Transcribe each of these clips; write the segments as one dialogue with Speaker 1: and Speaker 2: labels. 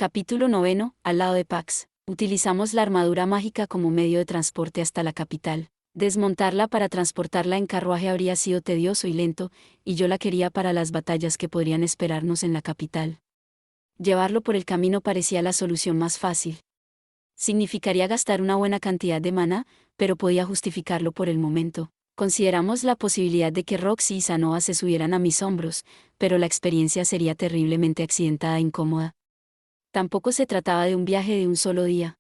Speaker 1: Capítulo 9. Al lado de Pax. Utilizamos la armadura mágica como medio de transporte hasta la capital. Desmontarla para transportarla en carruaje habría sido tedioso y lento, y yo la quería para las batallas que podrían esperarnos en la capital. Llevarlo por el camino parecía la solución más fácil. Significaría gastar una buena cantidad de maná, pero podía justificarlo por el momento. Consideramos la posibilidad de que Roxy y Sanoa se subieran a mis hombros, pero la experiencia sería terriblemente accidentada e incómoda. Tampoco se trataba de un viaje de un solo día.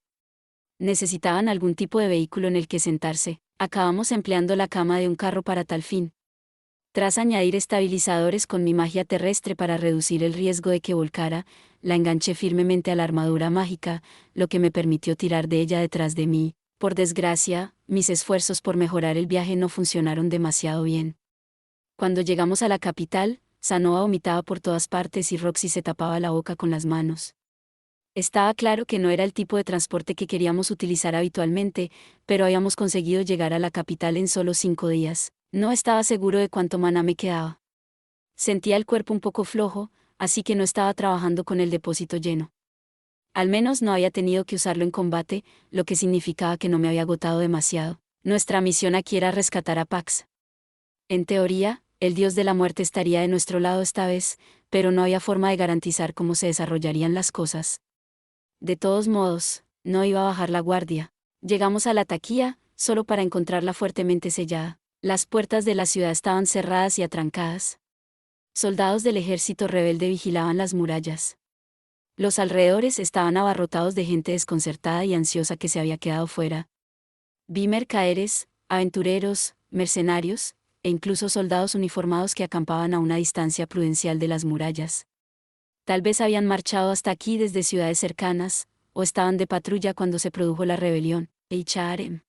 Speaker 1: Necesitaban algún tipo de vehículo en el que sentarse. Acabamos empleando la cama de un carro para tal fin. Tras añadir estabilizadores con mi magia terrestre para reducir el riesgo de que volcara, la enganché firmemente a la armadura mágica, lo que me permitió tirar de ella detrás de mí. Por desgracia, mis esfuerzos por mejorar el viaje no funcionaron demasiado bien. Cuando llegamos a la capital, Sanoa vomitaba por todas partes y Roxy se tapaba la boca con las manos. Estaba claro que no era el tipo de transporte que queríamos utilizar habitualmente, pero habíamos conseguido llegar a la capital en solo 5 días. No estaba seguro de cuánto maná me quedaba. Sentía el cuerpo un poco flojo, así que no estaba trabajando con el depósito lleno. Al menos no había tenido que usarlo en combate, lo que significaba que no me había agotado demasiado. Nuestra misión aquí era rescatar a Pax. En teoría, el dios de la muerte estaría de nuestro lado esta vez, pero no había forma de garantizar cómo se desarrollarían las cosas. De todos modos, no iba a bajar la guardia. Llegamos a la taquilla, solo para encontrarla fuertemente sellada. Las puertas de la ciudad estaban cerradas y atrancadas. Soldados del ejército rebelde vigilaban las murallas. Los alrededores estaban abarrotados de gente desconcertada y ansiosa que se había quedado fuera. Vi mercaderes, aventureros, mercenarios, e incluso soldados uniformados que acampaban a una distancia prudencial de las murallas. Tal vez habían marchado hasta aquí desde ciudades cercanas, o estaban de patrulla cuando se produjo la rebelión. Harem.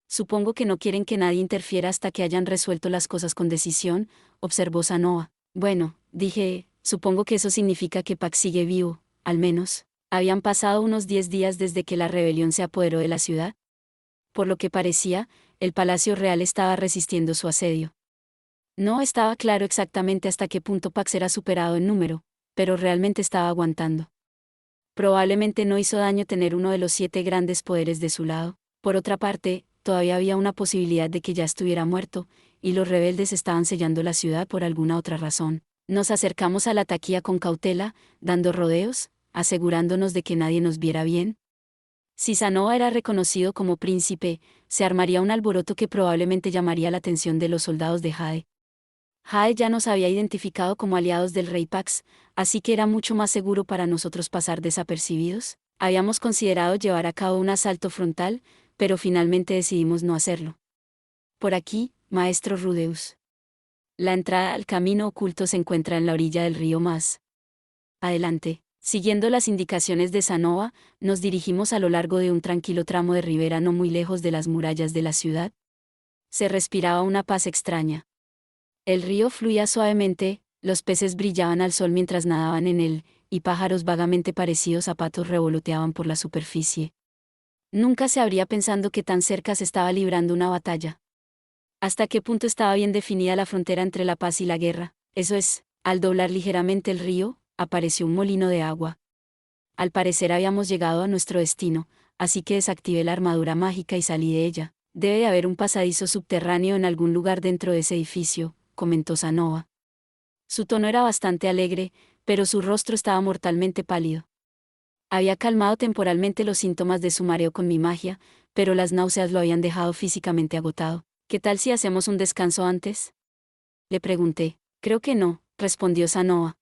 Speaker 1: Supongo que no quieren que nadie interfiera hasta que hayan resuelto las cosas con decisión, observó Sanoa. Bueno, dije, supongo que eso significa que Pax sigue vivo, al menos. Habían pasado unos 10 días desde que la rebelión se apoderó de la ciudad. Por lo que parecía, el Palacio Real estaba resistiendo su asedio. No estaba claro exactamente hasta qué punto Pax era superado en número, pero realmente estaba aguantando. Probablemente no hizo daño tener uno de los 7 grandes poderes de su lado. Por otra parte, todavía había una posibilidad de que ya estuviera muerto, y los rebeldes estaban sellando la ciudad por alguna otra razón. Nos acercamos a la taquilla con cautela, dando rodeos, asegurándonos de que nadie nos viera bien. Si Sanoa era reconocido como príncipe, se armaría un alboroto que probablemente llamaría la atención de los soldados de Jade. Jade ya nos había identificado como aliados del rey Pax, así que era mucho más seguro para nosotros pasar desapercibidos. Habíamos considerado llevar a cabo un asalto frontal, pero finalmente decidimos no hacerlo. Por aquí, maestro Rudeus. La entrada al camino oculto se encuentra en la orilla del río más adelante. Siguiendo las indicaciones de Sanoa, nos dirigimos a lo largo de un tranquilo tramo de ribera no muy lejos de las murallas de la ciudad. Se respiraba una paz extraña. El río fluía suavemente, los peces brillaban al sol mientras nadaban en él, y pájaros vagamente parecidos a patos revoloteaban por la superficie. Nunca se habría pensado que tan cerca se estaba librando una batalla. ¿Hasta qué punto estaba bien definida la frontera entre la paz y la guerra? Eso es, al doblar ligeramente el río, apareció un molino de agua. Al parecer habíamos llegado a nuestro destino, así que desactivé la armadura mágica y salí de ella. Debe de haber un pasadizo subterráneo en algún lugar dentro de ese edificio, comentó Sanoa. Su tono era bastante alegre, pero su rostro estaba mortalmente pálido. Había calmado temporalmente los síntomas de su mareo con mi magia, pero las náuseas lo habían dejado físicamente agotado. ¿Qué tal si hacemos un descanso antes? Le pregunté. Creo que no, respondió Sanoa.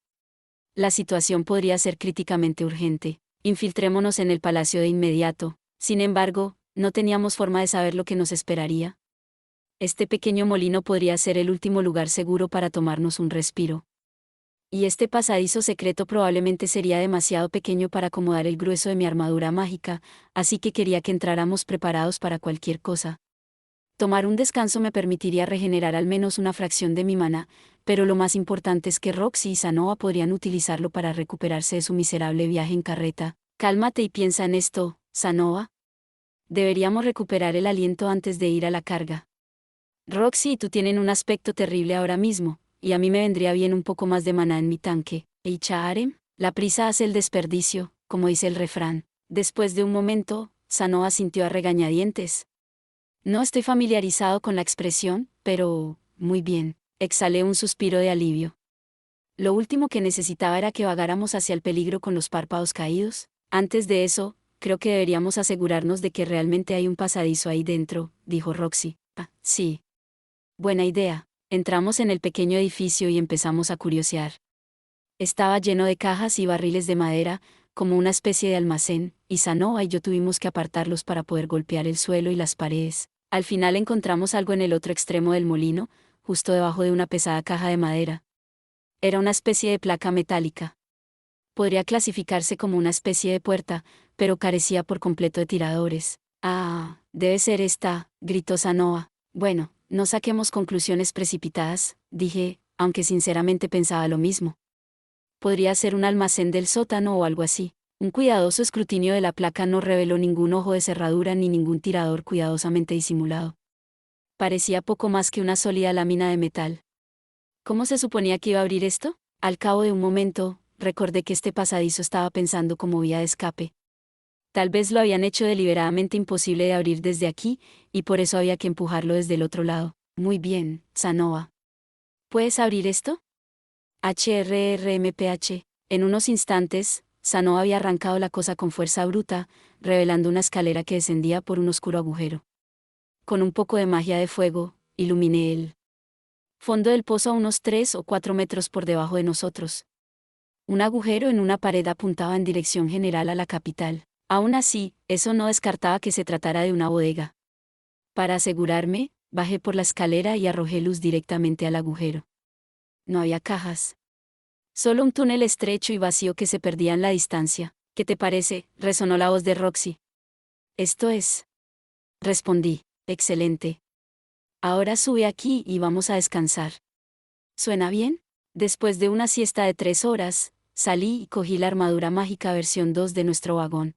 Speaker 1: La situación podría ser críticamente urgente. Infiltrémonos en el palacio de inmediato. Sin embargo, no teníamos forma de saber lo que nos esperaría. Este pequeño molino podría ser el último lugar seguro para tomarnos un respiro. Y este pasadizo secreto probablemente sería demasiado pequeño para acomodar el grueso de mi armadura mágica, así que quería que entráramos preparados para cualquier cosa. Tomar un descanso me permitiría regenerar al menos una fracción de mi maná, pero lo más importante es que Roxy y Sanoa podrían utilizarlo para recuperarse de su miserable viaje en carreta. Cálmate y piensa en esto, Sanoa. Deberíamos recuperar el aliento antes de ir a la carga. Roxy y tú tienen un aspecto terrible ahora mismo, y a mí me vendría bien un poco más de maná en mi tanque. Harem, la prisa hace el desperdicio, como dice el refrán. Después de un momento, Sanoa sintió a regañadientes. No estoy familiarizado con la expresión, pero, muy bien, exhalé un suspiro de alivio. Lo último que necesitaba era que vagáramos hacia el peligro con los párpados caídos. Antes de eso, creo que deberíamos asegurarnos de que realmente hay un pasadizo ahí dentro, dijo Roxy. Ah, sí. Buena idea. Entramos en el pequeño edificio y empezamos a curiosear. Estaba lleno de cajas y barriles de madera, como una especie de almacén, y Sanoa y yo tuvimos que apartarlos para poder golpear el suelo y las paredes. Al final encontramos algo en el otro extremo del molino, justo debajo de una pesada caja de madera. Era una especie de placa metálica. Podría clasificarse como una especie de puerta, pero carecía por completo de tiradores. Ah, debe ser esta, gritó Sanoa. Bueno, no saquemos conclusiones precipitadas, dije, aunque sinceramente pensaba lo mismo. Podría ser un almacén del sótano o algo así. Un cuidadoso escrutinio de la placa no reveló ningún ojo de cerradura ni ningún tirador cuidadosamente disimulado. Parecía poco más que una sólida lámina de metal. ¿Cómo se suponía que iba a abrir esto? Al cabo de un momento, recordé que este pasadizo estaba pensando como vía de escape. Tal vez lo habían hecho deliberadamente imposible de abrir desde aquí, y por eso había que empujarlo desde el otro lado. Muy bien, Sanoa. ¿Puedes abrir esto? HRRMPH. En unos instantes, Sanoa había arrancado la cosa con fuerza bruta, revelando una escalera que descendía por un oscuro agujero. Con un poco de magia de fuego, iluminé el fondo del pozo a unos 3 o 4 metros por debajo de nosotros. Un agujero en una pared apuntaba en dirección general a la capital. Aún así, eso no descartaba que se tratara de una bodega. Para asegurarme, bajé por la escalera y arrojé luz directamente al agujero. No había cajas. Solo un túnel estrecho y vacío que se perdía en la distancia. ¿Qué te parece? Resonó la voz de Roxy. Esto es. Respondí. Excelente. Ahora sube aquí y vamos a descansar. ¿Suena bien? Después de una siesta de 3 horas, salí y cogí la armadura mágica versión 2 de nuestro vagón.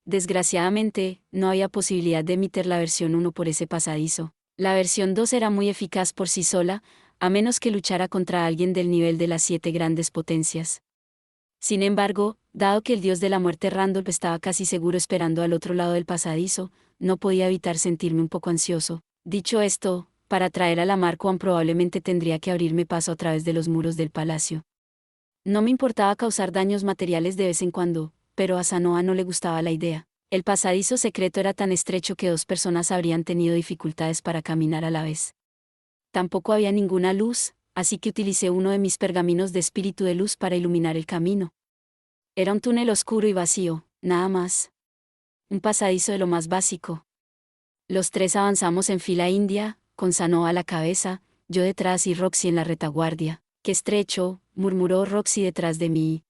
Speaker 1: Desgraciadamente, no había posibilidad de emitir la versión 1 por ese pasadizo. La versión 2 era muy eficaz por sí sola, a menos que luchara contra alguien del nivel de las 7 grandes potencias. Sin embargo, dado que el dios de la muerte Randolph estaba casi seguro esperando al otro lado del pasadizo, no podía evitar sentirme un poco ansioso. Dicho esto, para traer a la Mark I probablemente tendría que abrirme paso a través de los muros del palacio. No me importaba causar daños materiales de vez en cuando, pero a Sanoa no le gustaba la idea. El pasadizo secreto era tan estrecho que 2 personas habrían tenido dificultades para caminar a la vez. Tampoco había ninguna luz, así que utilicé uno de mis pergaminos de espíritu de luz para iluminar el camino. Era un túnel oscuro y vacío, nada más. Un pasadizo de lo más básico. Los 3 avanzamos en fila india, con Sanoa a la cabeza, yo detrás y Roxy en la retaguardia. ¡Qué estrecho!, murmuró Roxy detrás de mí.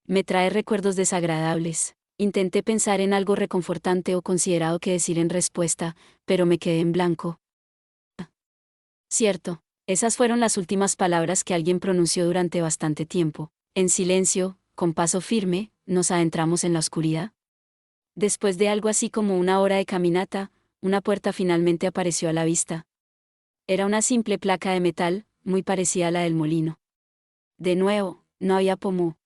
Speaker 1: Me trae recuerdos desagradables. Intenté pensar en algo reconfortante o considerado que decir en respuesta, pero me quedé en blanco. Cierto, esas fueron las últimas palabras que alguien pronunció durante bastante tiempo. En silencio, con paso firme, nos adentramos en la oscuridad. Después de algo así como una hora de caminata, una puerta finalmente apareció a la vista. Era una simple placa de metal, muy parecida a la del molino. De nuevo, no había pomo.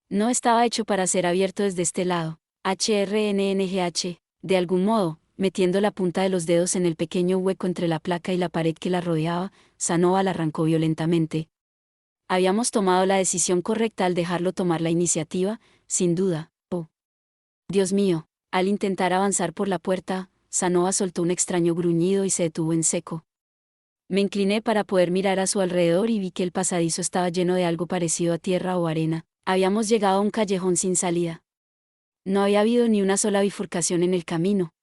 Speaker 1: No estaba hecho para ser abierto desde este lado. HRNNGH, de algún modo, metiendo la punta de los dedos en el pequeño hueco entre la placa y la pared que la rodeaba, Sanoa la arrancó violentamente. Habíamos tomado la decisión correcta al dejarlo tomar la iniciativa, sin duda. Oh. Dios mío, al intentar avanzar por la puerta, Sanoa soltó un extraño gruñido y se detuvo en seco. Me incliné para poder mirar a su alrededor y vi que el pasadizo estaba lleno de algo parecido a tierra o arena. Habíamos llegado a un callejón sin salida. No había habido ni una sola bifurcación en el camino.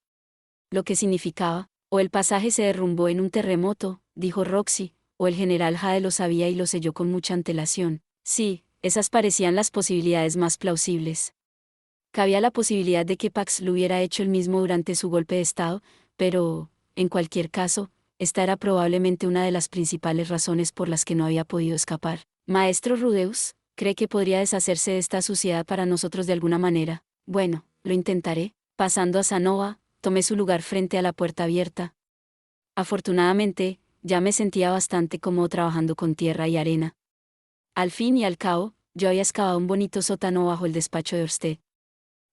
Speaker 1: Lo que significaba, o el pasaje se derrumbó en un terremoto, dijo Roxy, o el general Jade lo sabía y lo selló con mucha antelación. Sí, esas parecían las posibilidades más plausibles. Cabía la posibilidad de que Pax lo hubiera hecho él mismo durante su golpe de estado, pero, en cualquier caso, esta era probablemente una de las principales razones por las que no había podido escapar. Maestro Rudeus, ¿cree que podría deshacerse de esta suciedad para nosotros de alguna manera? Bueno, lo intentaré. Pasando a Sanoa, tomé su lugar frente a la puerta abierta. Afortunadamente, ya me sentía bastante cómodo trabajando con tierra y arena. Al fin y al cabo, Yo había excavado un bonito sótano bajo el despacho de Ørsted.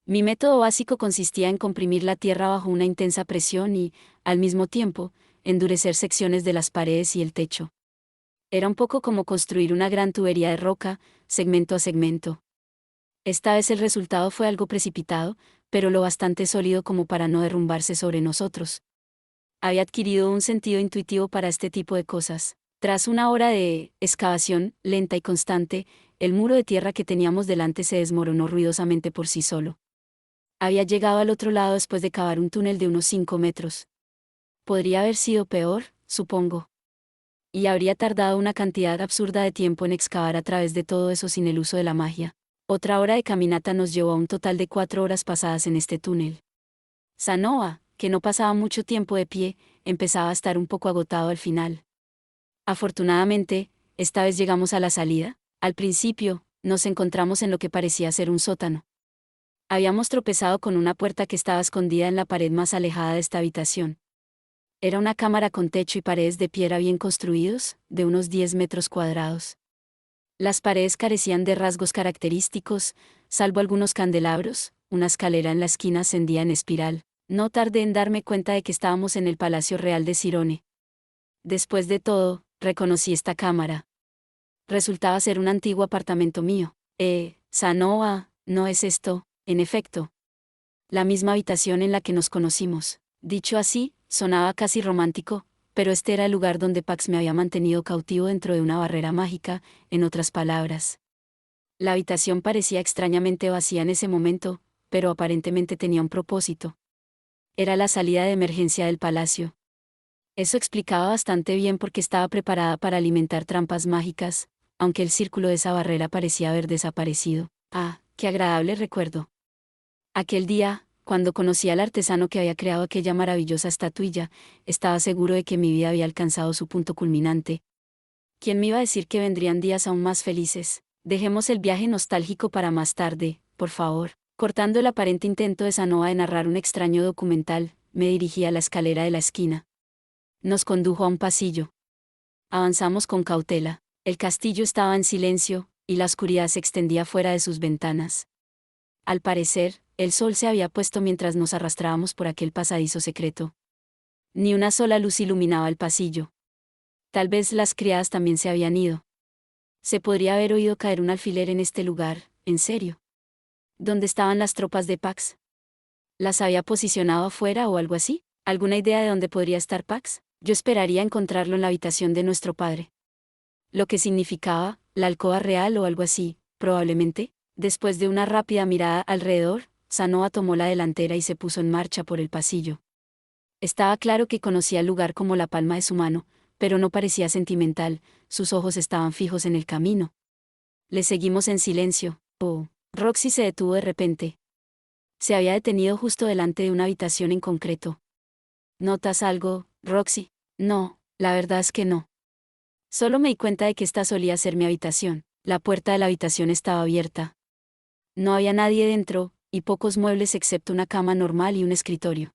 Speaker 1: Mi método básico consistía en comprimir la tierra bajo una intensa presión y, al mismo tiempo, endurecer secciones de las paredes y el techo. Era un poco como construir una gran tubería de roca, segmento a segmento. Esta vez el resultado fue algo precipitado, pero lo bastante sólido como para no derrumbarse sobre nosotros. Había adquirido un sentido intuitivo para este tipo de cosas. Tras una hora de excavación lenta y constante, el muro de tierra que teníamos delante se desmoronó ruidosamente por sí solo. Había llegado al otro lado después de cavar un túnel de unos 5 metros. Podría haber sido peor, supongo. Y habría tardado una cantidad absurda de tiempo en excavar a través de todo eso sin el uso de la magia. Otra hora de caminata nos llevó a un total de 4 horas pasadas en este túnel. Sanoa, que no pasaba mucho tiempo de pie, empezaba a estar un poco agotado al final. Afortunadamente, esta vez llegamos a la salida. Al principio, nos encontramos en lo que parecía ser un sótano. Habíamos tropezado con una puerta que estaba escondida en la pared más alejada de esta habitación. Era una cámara con techo y paredes de piedra bien construidos, de unos 10 metros cuadrados. Las paredes carecían de rasgos característicos, salvo algunos candelabros, una escalera en la esquina ascendía en espiral. No tardé en darme cuenta de que estábamos en el Palacio Real de Cirone. Después de todo, reconocí esta cámara. Resultaba ser un antiguo apartamento mío. Sanoa, ¿no es esto, en efecto? La misma habitación en la que nos conocimos. Dicho así, sonaba casi romántico, pero este era el lugar donde Pax me había mantenido cautivo dentro de una barrera mágica, en otras palabras. La habitación parecía extrañamente vacía en ese momento, pero aparentemente tenía un propósito. Era la salida de emergencia del palacio. Eso explicaba bastante bien por qué estaba preparada para alimentar trampas mágicas, aunque el círculo de esa barrera parecía haber desaparecido. Ah, qué agradable recuerdo. Aquel día, cuando conocí al artesano que había creado aquella maravillosa estatuilla, estaba seguro de que mi vida había alcanzado su punto culminante. ¿Quién me iba a decir que vendrían días aún más felices? Dejemos el viaje nostálgico para más tarde, por favor. Cortando el aparente intento de Sanoa de narrar un extraño documental, me dirigí a la escalera de la esquina. Nos condujo a un pasillo. Avanzamos con cautela. El castillo estaba en silencio, y la oscuridad se extendía fuera de sus ventanas. Al parecer, el sol se había puesto mientras nos arrastrábamos por aquel pasadizo secreto. Ni una sola luz iluminaba el pasillo. Tal vez las criadas también se habían ido. Se podría haber oído caer un alfiler en este lugar, en serio. ¿Dónde estaban las tropas de Pax? ¿Las había posicionado afuera o algo así? ¿Alguna idea de dónde podría estar Pax? Yo esperaría encontrarlo en la habitación de nuestro padre. Lo que significaba, la alcoba real o algo así, probablemente. Después de una rápida mirada alrededor, Sanoa tomó la delantera y se puso en marcha por el pasillo. Estaba claro que conocía el lugar como la palma de su mano, pero no parecía sentimental, sus ojos estaban fijos en el camino. Le seguimos en silencio. Oh, Roxy se detuvo de repente. Se había detenido justo delante de una habitación en concreto. ¿Notas algo, Roxy? No, la verdad es que no. Solo me di cuenta de que esta solía ser mi habitación. La puerta de la habitación estaba abierta. No había nadie dentro, y pocos muebles excepto una cama normal y un escritorio.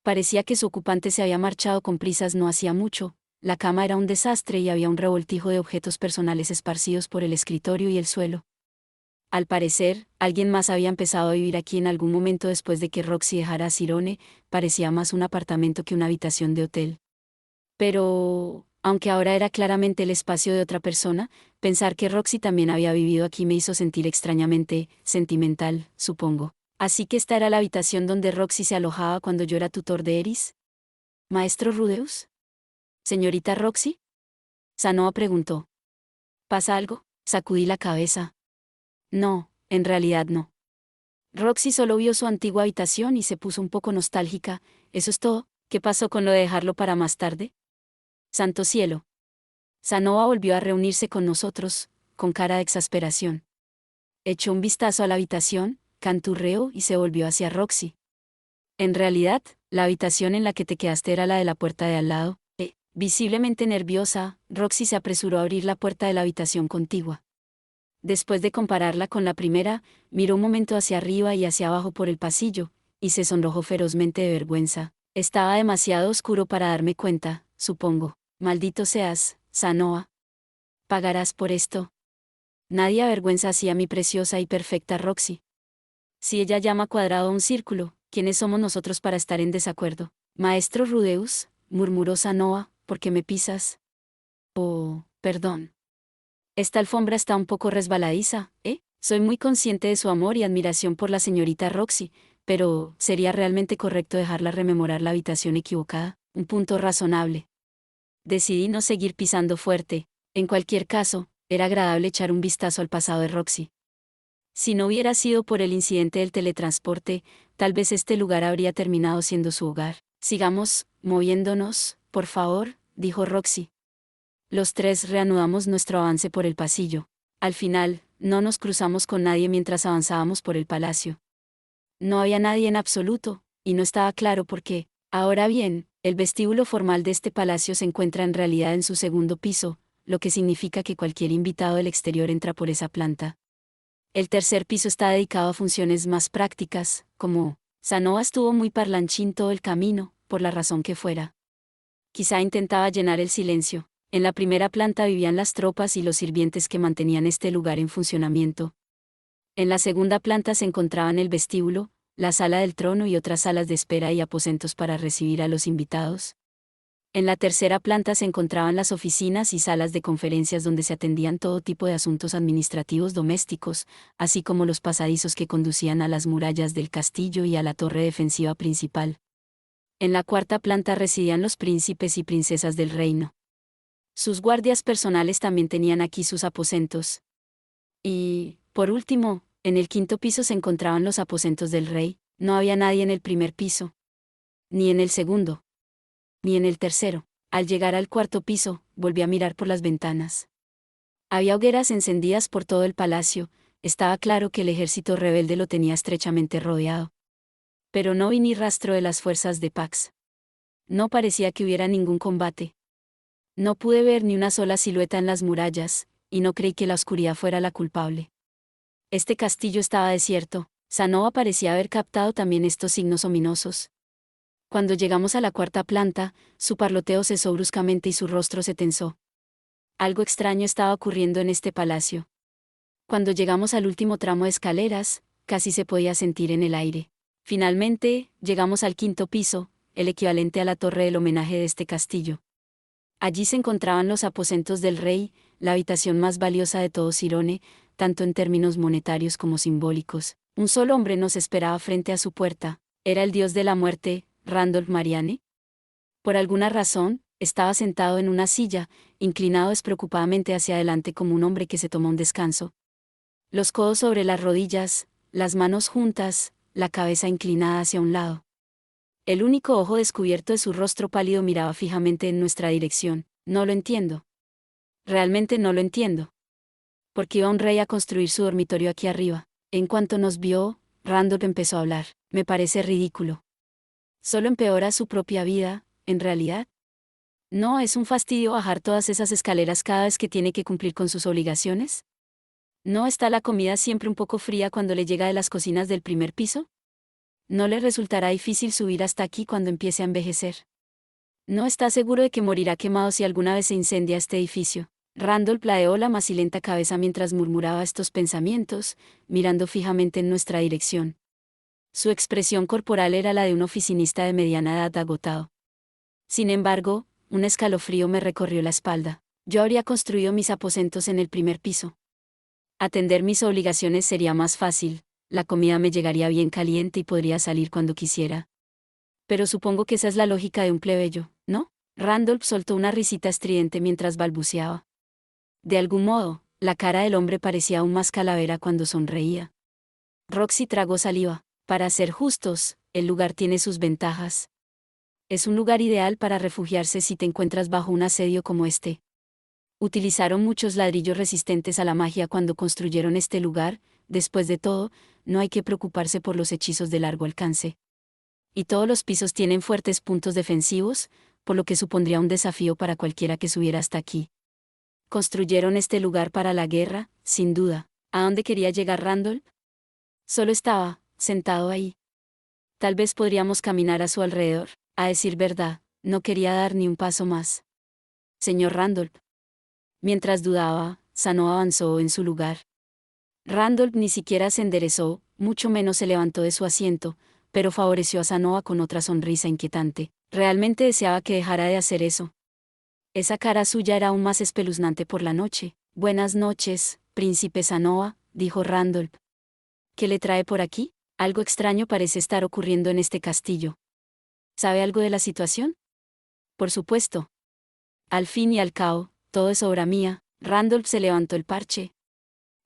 Speaker 1: Parecía que su ocupante se había marchado con prisas no hacía mucho. La cama era un desastre y había un revoltijo de objetos personales esparcidos por el escritorio y el suelo. Al parecer, alguien más había empezado a vivir aquí en algún momento después de que Roxy dejara a Cirone, parecía más un apartamento que una habitación de hotel. Pero, aunque ahora era claramente el espacio de otra persona, pensar que Roxy también había vivido aquí me hizo sentir extrañamente sentimental, supongo. Así que esta era la habitación donde Roxy se alojaba cuando yo era tutor de Eris. ¿Maestro Rudeus? ¿Señorita Roxy? Sanoa preguntó. ¿Pasa algo? Sacudí la cabeza. No, en realidad no. Roxy solo vio su antigua habitación y se puso un poco nostálgica. ¿Eso es todo? ¿Qué pasó con lo de dejarlo para más tarde? Santo cielo. Sanoa volvió a reunirse con nosotros, con cara de exasperación. Echó un vistazo a la habitación, canturreó y se volvió hacia Roxy. En realidad, la habitación en la que te quedaste era la de la puerta de al lado. Visiblemente nerviosa, Roxy se apresuró a abrir la puerta de la habitación contigua. Después de compararla con la primera, miró un momento hacia arriba y hacia abajo por el pasillo, y se sonrojó ferozmente de vergüenza. Estaba demasiado oscuro para darme cuenta, supongo. Maldito seas, Sanoa. ¿Pagarás por esto? Nadie avergüenza así a mi preciosa y perfecta Roxy. Si ella llama cuadrado a un círculo, ¿quiénes somos nosotros para estar en desacuerdo? Maestro Rudeus, murmuró Sanoa, ¿por qué me pisas? Oh, perdón. Esta alfombra está un poco resbaladiza, ¿eh? Soy muy consciente de su amor y admiración por la señorita Roxy, pero ¿sería realmente correcto dejarla rememorar la habitación equivocada? Un punto razonable. Decidí no seguir pisando fuerte. En cualquier caso, era agradable echar un vistazo al pasado de Roxy. Si no hubiera sido por el incidente del teletransporte, tal vez este lugar habría terminado siendo su hogar. Sigamos, moviéndonos, por favor, dijo Roxy. Los tres reanudamos nuestro avance por el pasillo. Al final, no nos cruzamos con nadie mientras avanzábamos por el palacio. No había nadie en absoluto, y no estaba claro por qué. Ahora bien, el vestíbulo formal de este palacio se encuentra en realidad en su segundo piso, lo que significa que cualquier invitado del exterior entra por esa planta. El tercer piso está dedicado a funciones más prácticas, como, Sanoa estuvo muy parlanchín todo el camino, por la razón que fuera. Quizá intentaba llenar el silencio. En la primera planta vivían las tropas y los sirvientes que mantenían este lugar en funcionamiento. En la segunda planta se encontraban el vestíbulo, la sala del trono y otras salas de espera y aposentos para recibir a los invitados. En la tercera planta se encontraban las oficinas y salas de conferencias donde se atendían todo tipo de asuntos administrativos domésticos, así como los pasadizos que conducían a las murallas del castillo y a la torre defensiva principal. En la cuarta planta residían los príncipes y princesas del reino. Sus guardias personales también tenían aquí sus aposentos. Y, por último, en el quinto piso se encontraban los aposentos del rey. No había nadie en el primer piso, ni en el segundo, ni en el tercero. Al llegar al cuarto piso, volví a mirar por las ventanas. Había hogueras encendidas por todo el palacio, estaba claro que el ejército rebelde lo tenía estrechamente rodeado. Pero no vi ni rastro de las fuerzas de Pax. No parecía que hubiera ningún combate. No pude ver ni una sola silueta en las murallas, y no creí que la oscuridad fuera la culpable. Este castillo estaba desierto. Sanoa parecía haber captado también estos signos ominosos. Cuando llegamos a la cuarta planta, su parloteo cesó bruscamente y su rostro se tensó. Algo extraño estaba ocurriendo en este palacio. Cuando llegamos al último tramo de escaleras, casi se podía sentir en el aire. Finalmente, llegamos al quinto piso, el equivalente a la torre del homenaje de este castillo. Allí se encontraban los aposentos del rey, la habitación más valiosa de todo Cirone, tanto en términos monetarios como simbólicos. Un solo hombre nos esperaba frente a su puerta. Era el dios de la muerte, Randolph Mariane. Por alguna razón, estaba sentado en una silla, inclinado despreocupadamente hacia adelante como un hombre que se toma un descanso. Los codos sobre las rodillas, las manos juntas, la cabeza inclinada hacia un lado. El único ojo descubierto de su rostro pálido miraba fijamente en nuestra dirección. No lo entiendo. Realmente no lo entiendo. ¿Por qué iba un rey a construir su dormitorio aquí arriba? En cuanto nos vio, Randolph empezó a hablar. Me parece ridículo. Solo empeora su propia vida, en realidad. ¿No es un fastidio bajar todas esas escaleras cada vez que tiene que cumplir con sus obligaciones? ¿No está la comida siempre un poco fría cuando le llega de las cocinas del primer piso? ¿No le resultará difícil subir hasta aquí cuando empiece a envejecer? ¿No está seguro de que morirá quemado si alguna vez se incendia este edificio? Randolph planeó la macilenta cabeza mientras murmuraba estos pensamientos, mirando fijamente en nuestra dirección. Su expresión corporal era la de un oficinista de mediana edad agotado. Sin embargo, un escalofrío me recorrió la espalda. Yo habría construido mis aposentos en el primer piso. Atender mis obligaciones sería más fácil, la comida me llegaría bien caliente y podría salir cuando quisiera. Pero supongo que esa es la lógica de un plebeyo, ¿no? Randolph soltó una risita estridente mientras balbuceaba. De algún modo, la cara del hombre parecía aún más calavera cuando sonreía. Roxy tragó saliva. Para ser justos, el lugar tiene sus ventajas. Es un lugar ideal para refugiarse si te encuentras bajo un asedio como este. Utilizaron muchos ladrillos resistentes a la magia cuando construyeron este lugar, después de todo, no hay que preocuparse por los hechizos de largo alcance. Y todos los pisos tienen fuertes puntos defensivos, por lo que supondría un desafío para cualquiera que subiera hasta aquí. Construyeron este lugar para la guerra, sin duda. ¿A dónde quería llegar Randolph? Solo estaba, sentado ahí. Tal vez podríamos caminar a su alrededor. A decir verdad, no quería dar ni un paso más. Señor Randolph. Mientras dudaba, Sanoa avanzó en su lugar. Randolph ni siquiera se enderezó, mucho menos se levantó de su asiento, pero favoreció a Sanoa con otra sonrisa inquietante. Realmente deseaba que dejara de hacer eso. Esa cara suya era aún más espeluznante por la noche. Buenas noches, príncipe Sanoa, dijo Randolph. ¿Qué le trae por aquí? Algo extraño parece estar ocurriendo en este castillo. ¿Sabe algo de la situación? Por supuesto. Al fin y al cabo, todo es obra mía. Randolph se levantó el parche.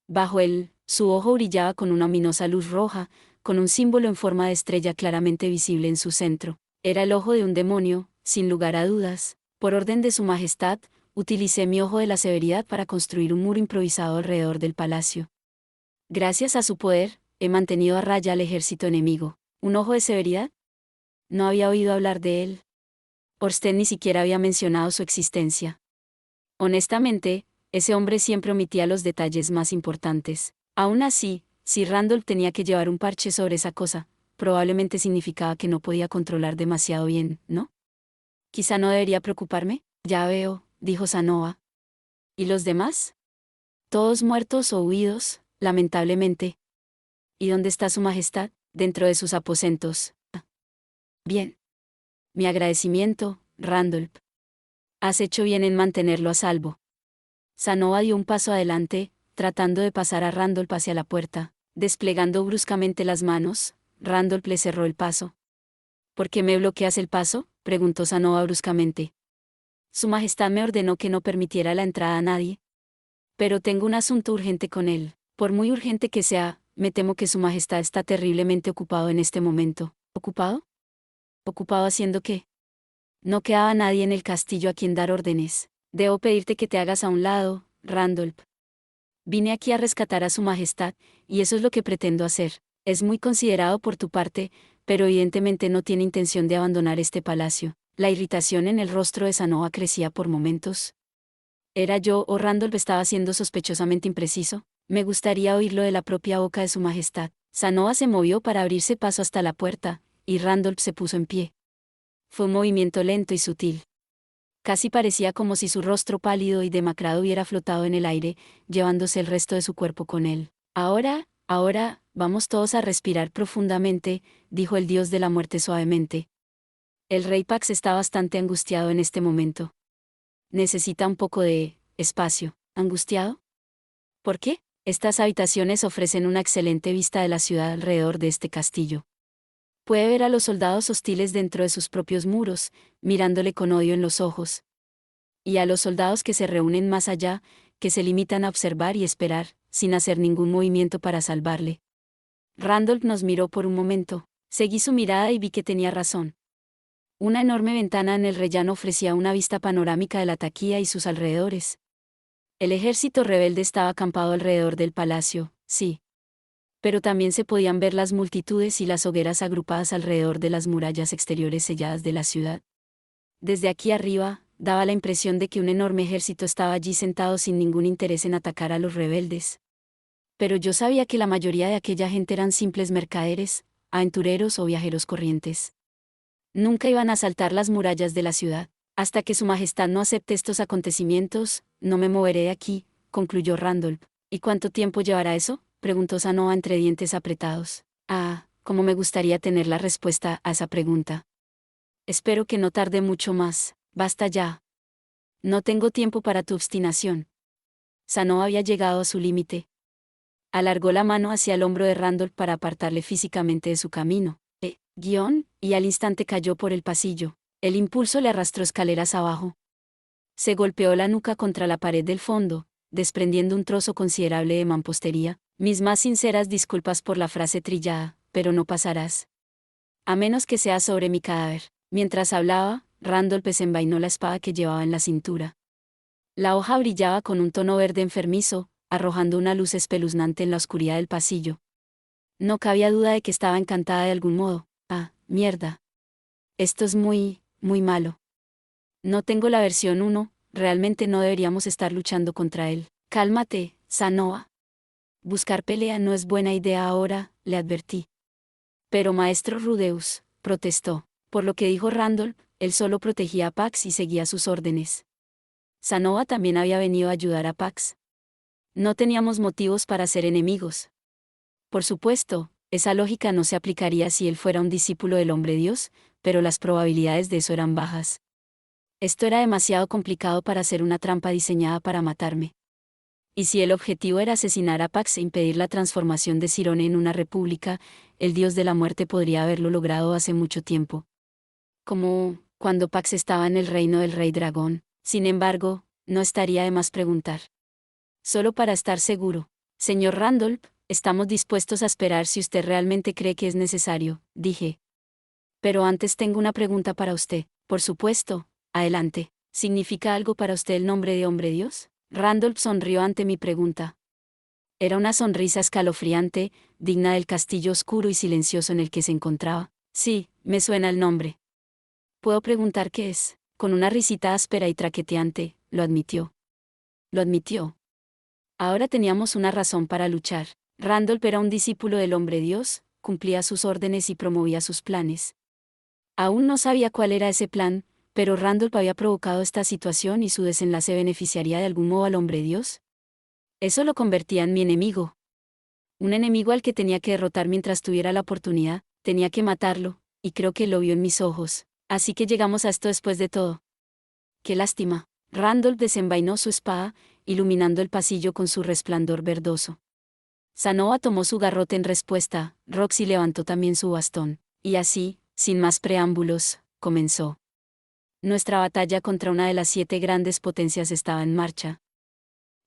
Speaker 1: Bajo él, su ojo brillaba con una ominosa luz roja, con un símbolo en forma de estrella claramente visible en su centro. Era el ojo de un demonio, sin lugar a dudas. Por orden de su majestad, utilicé mi ojo de la severidad para construir un muro improvisado alrededor del palacio. Gracias a su poder, he mantenido a raya al ejército enemigo. ¿Un ojo de severidad? No había oído hablar de él. Orsten ni siquiera había mencionado su existencia. Honestamente, ese hombre siempre omitía los detalles más importantes. Aún así, si Randolph tenía que llevar un parche sobre esa cosa, probablemente significaba que no podía controlar demasiado bien, ¿no? Quizá no debería preocuparme. Ya veo, dijo Sanoa. ¿Y los demás? Todos muertos o huidos, lamentablemente. ¿Y dónde está su majestad? Dentro de sus aposentos. Bien. Mi agradecimiento, Randolph. Has hecho bien en mantenerlo a salvo. Sanoa dio un paso adelante, tratando de pasar a Randolph hacia la puerta. Desplegando bruscamente las manos, Randolph le cerró el paso. ¿Por qué me bloqueas el paso?, preguntó Sanoa bruscamente. Su majestad me ordenó que no permitiera la entrada a nadie. Pero tengo un asunto urgente con él. Por muy urgente que sea, me temo que su majestad está terriblemente ocupado en este momento. ¿Ocupado? ¿Ocupado haciendo qué? No quedaba nadie en el castillo a quien dar órdenes. Debo pedirte que te hagas a un lado, Randolph. Vine aquí a rescatar a su majestad, y eso es lo que pretendo hacer. Es muy considerado por tu parte, pero evidentemente no tiene intención de abandonar este palacio. La irritación en el rostro de Sanoa crecía por momentos. ¿Era yo o Randolph estaba siendo sospechosamente impreciso? Me gustaría oírlo de la propia boca de su majestad. Sanoa se movió para abrirse paso hasta la puerta, y Randolph se puso en pie. Fue un movimiento lento y sutil. Casi parecía como si su rostro pálido y demacrado hubiera flotado en el aire, llevándose el resto de su cuerpo con él. Ahora, vamos todos a respirar profundamente, dijo el dios de la muerte suavemente. El rey Pax está bastante angustiado en este momento. Necesita un poco de espacio. ¿Angustiado? ¿Por qué? Estas habitaciones ofrecen una excelente vista de la ciudad alrededor de este castillo. Puede ver a los soldados hostiles dentro de sus propios muros, mirándole con odio en los ojos. Y a los soldados que se reúnen más allá, que se limitan a observar y esperar, sin hacer ningún movimiento para salvarle. Randolph nos miró por un momento. Seguí su mirada y vi que tenía razón. Una enorme ventana en el rellano ofrecía una vista panorámica de la taquilla y sus alrededores. El ejército rebelde estaba acampado alrededor del palacio, sí. Pero también se podían ver las multitudes y las hogueras agrupadas alrededor de las murallas exteriores selladas de la ciudad. Desde aquí arriba, daba la impresión de que un enorme ejército estaba allí sentado sin ningún interés en atacar a los rebeldes. Pero yo sabía que la mayoría de aquella gente eran simples mercaderes, aventureros o viajeros corrientes. Nunca iban a asaltar las murallas de la ciudad. Hasta que su majestad no acepte estos acontecimientos, no me moveré de aquí, concluyó Randolph. ¿Y cuánto tiempo llevará eso?, preguntó Sanoa entre dientes apretados. Cómo me gustaría tener la respuesta a esa pregunta. Espero que no tarde mucho más. Basta ya. No tengo tiempo para tu obstinación. Sanoa había llegado a su límite. Alargó la mano hacia el hombro de Randolph para apartarle físicamente de su camino. Y al instante cayó por el pasillo. El impulso le arrastró escaleras abajo. Se golpeó la nuca contra la pared del fondo, desprendiendo un trozo considerable de mampostería. Mis más sinceras disculpas por la frase trillada, pero no pasarás. A menos que sea sobre mi cadáver. Mientras hablaba, Randolph desenvainó la espada que llevaba en la cintura. La hoja brillaba con un tono verde enfermizo, arrojando una luz espeluznante en la oscuridad del pasillo. No cabía duda de que estaba encantada de algún modo. Mierda. Esto es muy malo. No tengo la versión 1, realmente no deberíamos estar luchando contra él. Cálmate, Sanoa. Buscar pelea no es buena idea ahora, le advertí. Pero maestro Rudeus, protestó. Por lo que dijo Randolph, él solo protegía a Pax y seguía sus órdenes. Sanoa también había venido a ayudar a Pax. No teníamos motivos para ser enemigos. Por supuesto, esa lógica no se aplicaría si él fuera un discípulo del hombre Dios, pero las probabilidades de eso eran bajas. Esto era demasiado complicado para ser una trampa diseñada para matarme. Y si el objetivo era asesinar a Pax e impedir la transformación de Sirone en una república, el dios de la muerte podría haberlo logrado hace mucho tiempo. Como cuando Pax estaba en el reino del rey dragón. Sin embargo, no estaría de más preguntar. Solo para estar seguro. Señor Randolph, estamos dispuestos a esperar si usted realmente cree que es necesario, dije. Pero antes tengo una pregunta para usted. Por supuesto, adelante. ¿Significa algo para usted el nombre de hombre Dios? Randolph sonrió ante mi pregunta. Era una sonrisa escalofriante, digna del castillo oscuro y silencioso en el que se encontraba. Sí, me suena el nombre. ¿Puedo preguntar qué es? Con una risita áspera y traqueteante, lo admitió. Lo admitió. Ahora teníamos una razón para luchar. Randolph era un discípulo del hombre Dios, cumplía sus órdenes y promovía sus planes. Aún no sabía cuál era ese plan, pero Randolph había provocado esta situación y su desenlace beneficiaría de algún modo al hombre Dios. Eso lo convertía en mi enemigo. Un enemigo al que tenía que derrotar mientras tuviera la oportunidad, tenía que matarlo, y creo que lo vio en mis ojos. Así que llegamos a esto después de todo. Qué lástima. Randolph desenvainó su espada, iluminando el pasillo con su resplandor verdoso. Sanova tomó su garrote en respuesta, Roxy levantó también su bastón, y así, sin más preámbulos, comenzó. Nuestra batalla contra una de las 7 grandes potencias estaba en marcha.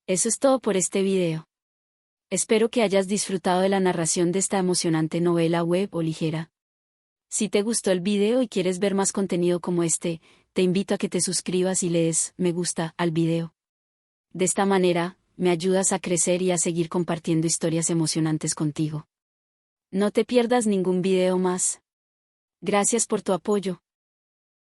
Speaker 1: Eso es todo por este video. Espero que hayas disfrutado de la narración de esta emocionante novela web o ligera. Si te gustó el video y quieres ver más contenido como este, te invito a que te suscribas y le des me gusta al video. De esta manera, me ayudas a crecer y a seguir compartiendo historias emocionantes contigo. No te pierdas ningún video más. Gracias por tu apoyo.